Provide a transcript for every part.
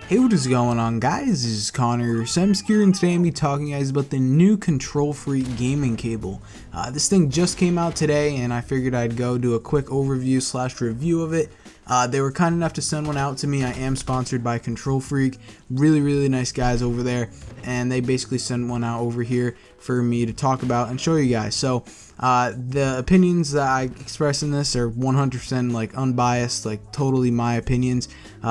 Hey, what is going on, guys? This is Connor Semskier, and today I'm going to be talking to you guys about the new Kontrol Freek gaming cable. This thing just came out today, and I figured I'd go do a quick overview / review of it. They were kind enough to send one out to me. I am sponsored by Kontrol Freek. Really nice guys over there, and they basically sent one out over here for me to talk about and show you guys. So the opinions that I express in this are 100% like unbiased, like totally my opinions.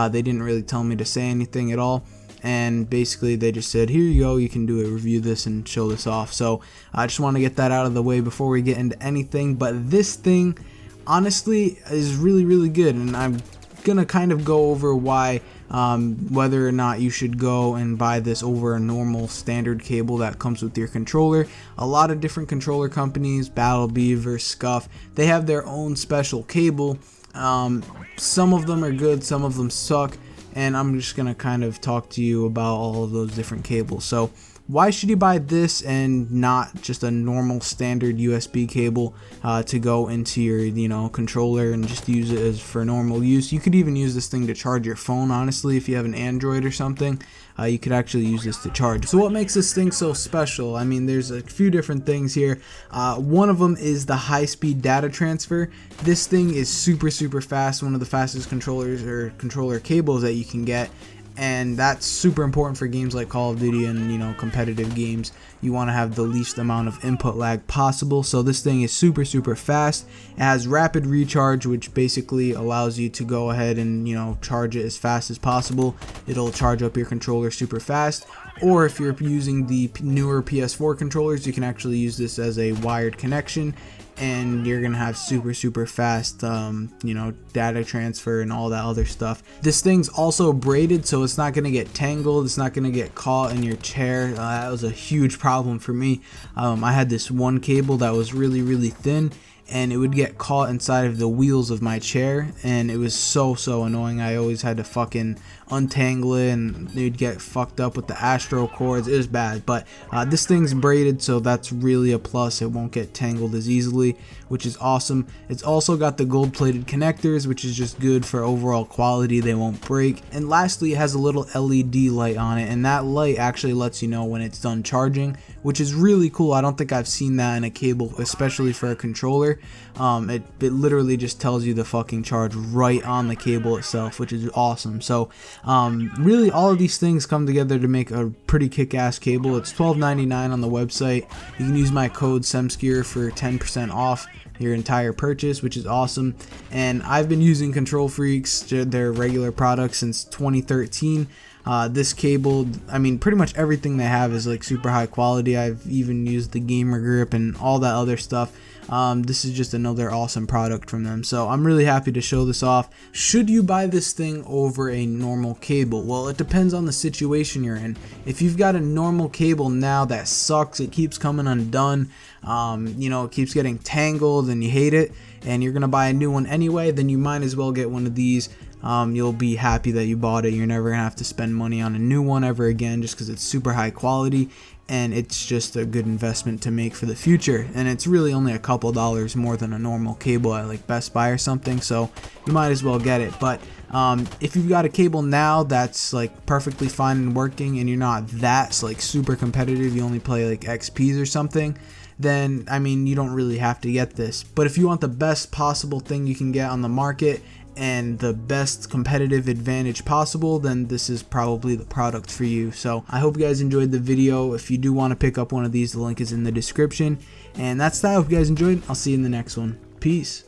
They didn't really tell me to say anything at all, and basically they just said, here you go, you can do it, review this and show this off. So I just want to get that out of the way before we get into anything. But this thing honestly is really good, and I'm gonna kind of go over why whether or not you should go and buy this over a normal standard cable that comes with your controller. A lot of different controller companies, Battle Beaver, Scuff, they have their own special cable. Some of them are good, some of them suck, and I'm just gonna kind of talk to you about all of those different cables. So why should you buy this and not just a normal standard USB cable to go into your controller and just use it as for normal use? You could even use this thing to charge your phone. Honestly, if you have an Android or something, you could actually use this to charge. So what makes this thing so special? I mean, there's a few different things here. One of them is the high-speed data transfer. This thing is super fast, one of the fastest controllers or controller cables that you can get. And that's super important for games like Call of Duty and competitive games. You want to have the least amount of input lag possible. So this thing is super fast. It has rapid recharge, which basically allows you to go ahead and charge it as fast as possible. It'll charge up your controller super fast. Or if you're using the newer PS4 controllers, you can actually use this as a wired connection, and you're gonna have super fast data transfer and all that other stuff. This thing's also braided, so it's not gonna get tangled, it's not gonna get caught in your chair. That was a huge problem for me. I had this one cable that was really thin, and it would get caught inside of the wheels of my chair, and it was so annoying. I always had to fucking untangle it, and it would get fucked up with the Astro cords. It was bad, but this thing's braided, so that's really a plus. It won't get tangled as easily, which is awesome. It's also got the gold plated connectors, which is just good for overall quality. They won't break. And lastly, it has a little LED light on it, and that light actually lets you know when it's done charging, which is really cool. I don't think I've seen that in a cable, especially for a controller. It literally just tells you the fucking charge right on the cable itself, which is awesome. So really all of these things come together to make a pretty kick-ass cable. It's $12.99 on the website. You can use my code SEMSKIER for 10% off your entire purchase, which is awesome. And I've been using Kontrol Freek's, their regular products, since 2013. This cable, I mean, pretty much everything they have is like super high quality. I've even used the gamer grip and all that other stuff. This is just another awesome product from them, so I'm really happy to show this off. Should you buy this thing over a normal cable? Well, it depends on the situation you're in. If you've got a normal cable now that sucks, it keeps coming undone, it keeps getting tangled and you hate it, and you're gonna buy a new one anyway, then you might as well get one of these. You'll be happy that you bought it. You're never gonna have to spend money on a new one ever again, just because it's super high quality, and it's just a good investment to make for the future. And it's really only a couple dollars more than a normal cable at like Best Buy or something, so you might as well get it. But if you've got a cable now that's like perfectly fine and working, and you're not that like super competitive, you only play like XPs or something, then I mean, you don't really have to get this. But if you want the best possible thing you can get on the market and the best competitive advantage possible, then this is probably the product for you. So I hope you guys enjoyed the video. If you do want to pick up one of these, the link is in the description. And that's that. I hope you guys enjoyed. I'll see you in the next one. Peace.